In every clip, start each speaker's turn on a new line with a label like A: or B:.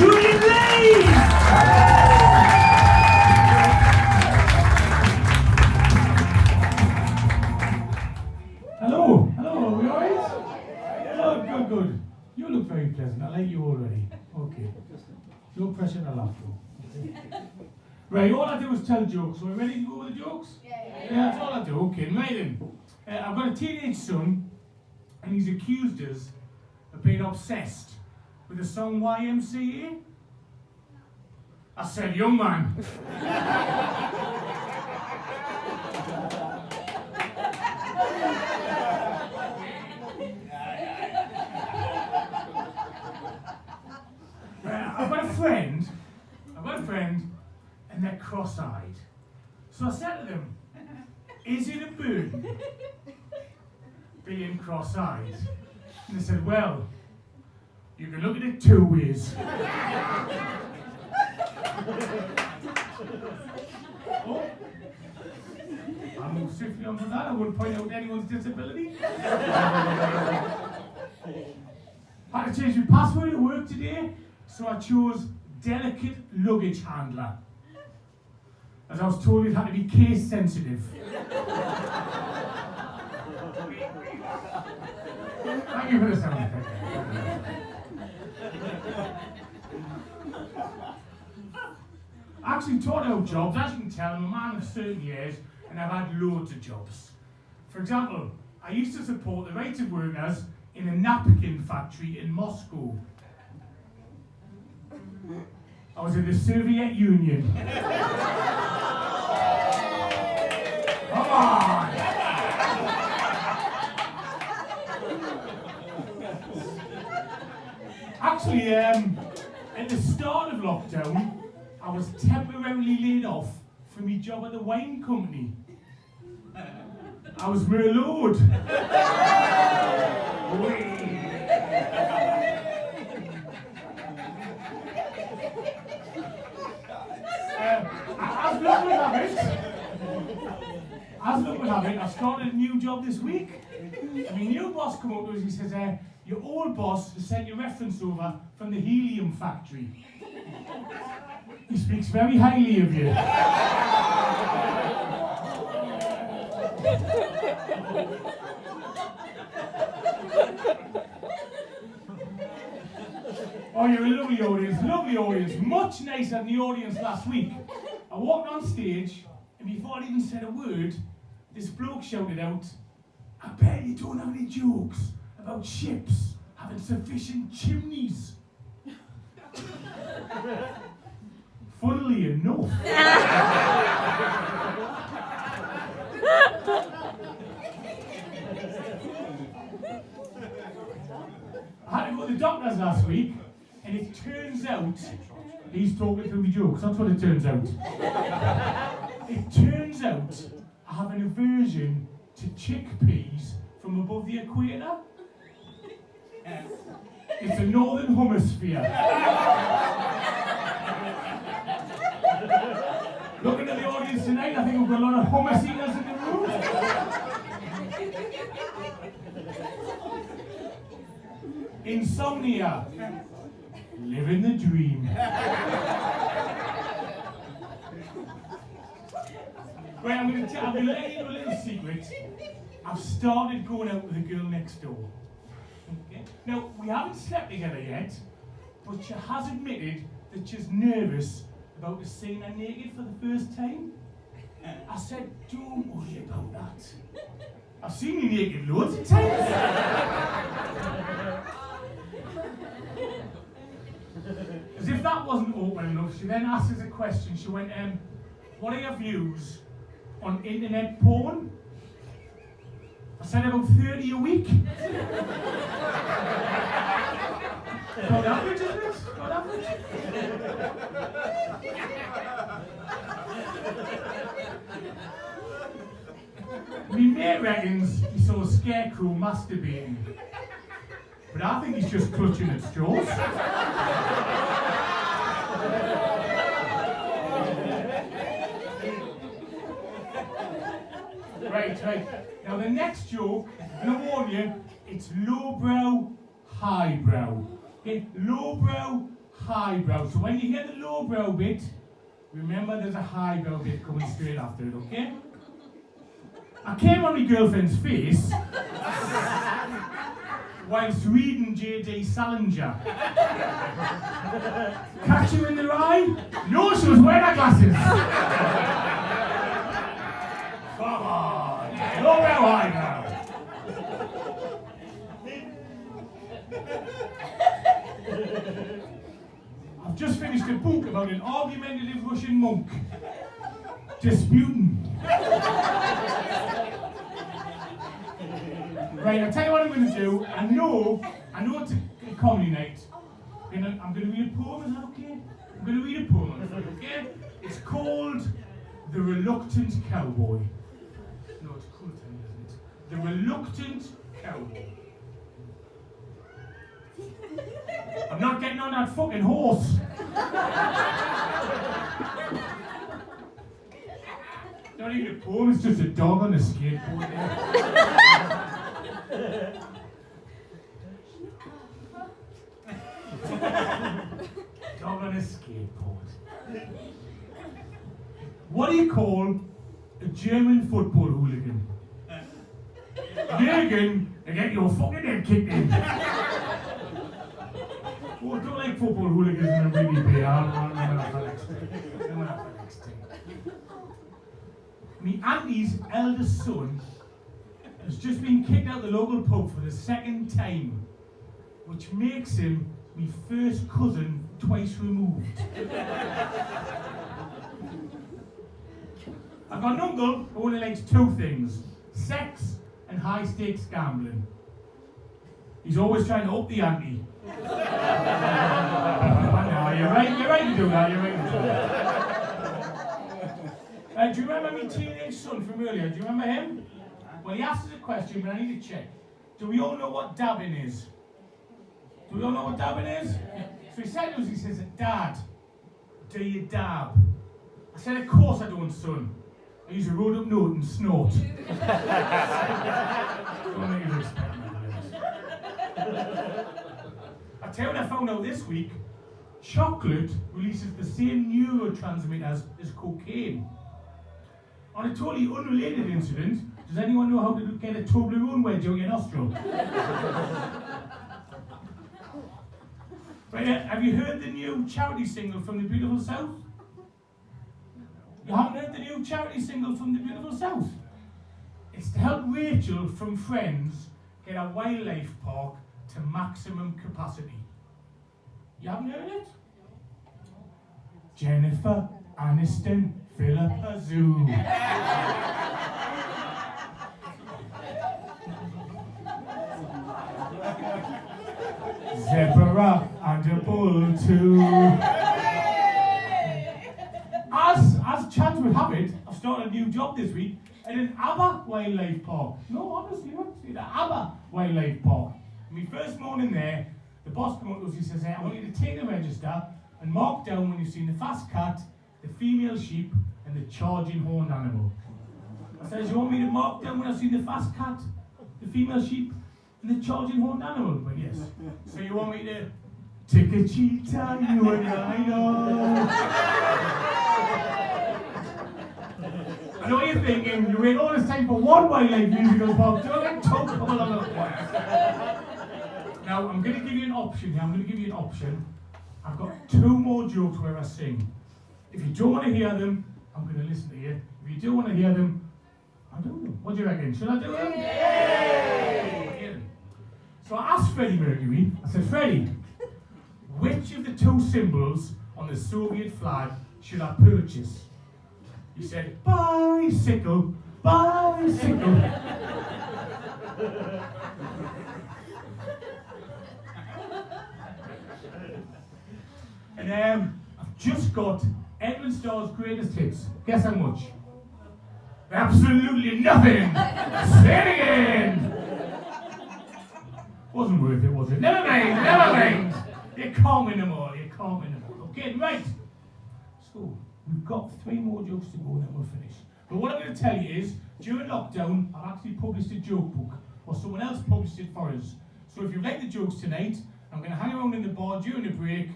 A: Julian! Hello, are we alright? Good. You look very pleasant, I like you already. Okay. No pressure to laugh though. Right, all I do is tell jokes. So are we ready to go with the jokes? Yeah, that's all I do. Okay, right then. I've got a teenage son, and he's accused us of being obsessed with the song YMCA. I said, young man. I've got a friend, and they're cross-eyed. So I said to them, is it a burden being cross-eyed? And they said, well, you can look at it two ways. Oh, I'll move swiftly on from that. I wouldn't point out anyone's disability. I had to change my password at work today, so I chose delicate luggage handler, as I was told it had to be case sensitive. Thank you for the sound effect. I actually taught out jobs. As you can tell, I'm a man of certain years, and I've had loads of jobs. For example, I used to support the rights of workers in a napkin factory in Moscow. I was in the Soviet Union. Come on! Actually, at the start of lockdown, I was temporarily laid off from my job at the wine company. I was Merlot. As luck would have it, I started a new job this week. And my new boss come up to us, he says, your old boss has sent your reference over from the helium factory. He speaks very highly of you. Oh, you're a lovely audience, much nicer than the audience last week. I walked on stage, and before I'd even said a word, this bloke shouted out, I bet you don't have any jokes about ships having sufficient chimneys. Funnily enough. I had to go to the doctor's last week, and it turns out he's talking through my jokes. That's what it turns out. It turns out I have an aversion to chickpeas from above the equator. It's the northern hemisphere. Looking at the audience tonight, I think we've got a lot of hummus eaters in the room. Insomnia. Living the dream. Right, I'm going to let you know a little secret. I've started going out with the girl next door. Okay? Now, we haven't slept together yet, but she has admitted that she's nervous about seeing her naked for the first time. I said, don't worry about that. I've seen you naked loads of times. As if that wasn't open enough, she then asked us a question. She went, what are your views on internet porn? I said about 30 a week. Not average, isn't it? Not average. Me mate reckons he saw a scarecrow masturbating. But I think he's just clutching at straws. Right. Now the next joke, I'm going to warn you, it's lowbrow, highbrow. Okay, lowbrow, highbrow. So when you hear the lowbrow bit, remember there's a highbrow bit coming straight after it, okay? I came on my girlfriend's face whilst reading J.D. Salinger. Catch you in the eye? No, she was wearing her glasses. Come on, lowbrow, highbrow. I've just finished a book about an argumentative Russian monk disputing. Right, I'll tell you what I'm going to do. I know it's a comedy night. I'm going to read a poem, is that okay? I'm going to read a poem, okay? It's called The Reluctant Cowboy. No, it's called, isn't it? The Reluctant Cowboy. I'm not getting on that fucking horse. Not even a poem, it's just a dog on a skateboard there. Dog on a skateboard. What do you call a German football hooligan? Jürgen, and get your fucking head kicked in. Oh, I don't like football hooligans in a Whitley Bay. I'll remember that for next time. My auntie's eldest son has just been kicked out the local pub for the second time, which makes him my first cousin twice removed. I've got an uncle who only likes two things: sex and high stakes gambling. He's always trying to up the ante. I know, you're right to do that, do you remember my teenage son from earlier? Do you remember him? Well, he asked us a question, but I need to check. Do we all know what dabbing is? Do we all know what dabbing is? Yeah. So he said to us, he says, Dad, do you dab? I said, of course I don't, son. I use a rolled up note and snort. Don't make you respect me. I tell you what I found out this week. Chocolate releases the same neurotransmitters as cocaine. On a totally unrelated incident, does anyone know how to get a Toblerone wedge out your nostril? Right, have you heard the new charity single from the Beautiful South? You haven't heard the new charity single from the Beautiful South? It's to help Rachel from Friends get a wildlife park to maximum capacity. You haven't heard it? Jennifer Aniston, fill up a zoo. Zebra and a bull too. As chance would have it, I've started a new job this week at an ABBA wildlife park. No, honestly, the ABBA wildlife park. My first morning there, the boss came up to us, he says, I want you to take the register and mark down when you've seen the fast cat, the female sheep, and the charging horned animal. I says, you want me to mark down when I've seen the fast cat, the female sheep, and the charging horned animal? But yes. So you want me to take a cheetah, you and I know. I know what you're thinking, you wait all this time for one wildlife musical park, don't let talk couple of little ones. Now, I'm going to give you an option here. I've got two more jokes where I sing. If you don't want to hear them, I'm going to listen to you. If you do want to hear them, I don't know. What do you reckon? Should I do them? Yay! So I asked Freddie Mercury, I said, Freddie, which of the two symbols on the Soviet flag should I purchase? He said, bicycle, bicycle. And I've just got Edwin Starr's greatest hits. Guess how much? Absolutely nothing! Say it again! Wasn't worth it, was it? Never mind! You can't win them all. Okay, right. So, we've got 3 more jokes to go and then we'll finish. But what I'm going to tell you is, during lockdown, I've actually published a joke book, or someone else published it for us. So if you like the jokes tonight, I'm going to hang around in the bar during the break,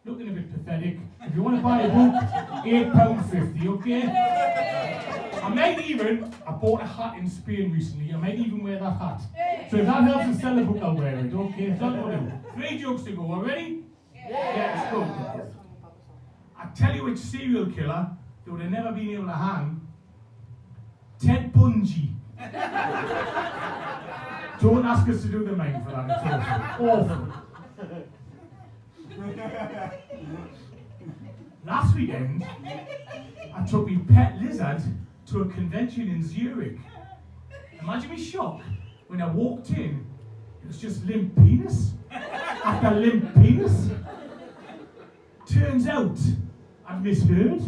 A: looking a bit pathetic. If you want to buy a book, £8.50, okay? I bought a hat in Spain recently. I might even wear that hat. So if that helps to sell the book, I'll wear it, okay? So that's what I'll do. 3 jokes to go, all ready? Yeah, let's go. I tell you which serial killer they would have never been able to hang. Ted Bundy. Don't ask us to do the mime for that, it's awful. Last weekend, I took my pet lizard to a convention in Zurich. Imagine my shock when I walked in, it was just limp penis after limp penis. Turns out, I'd misheard,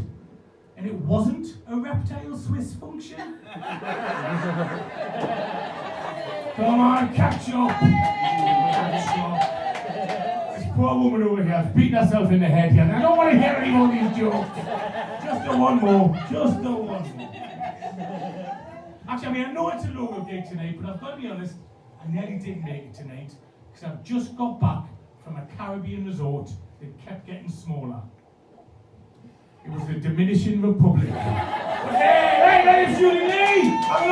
A: and it wasn't a reptile Swiss function. Come on, catch up. This poor woman over here has beaten herself in the head here. I don't want to hear any more of these jokes. Just the one more. Just the one more. Actually, I know it's a local gig tonight, but I've got to be honest, I nearly didn't make it tonight because I've just got back from a Caribbean resort that kept getting smaller. It was the Dominican Republic. Hey, my name's Julian! I'm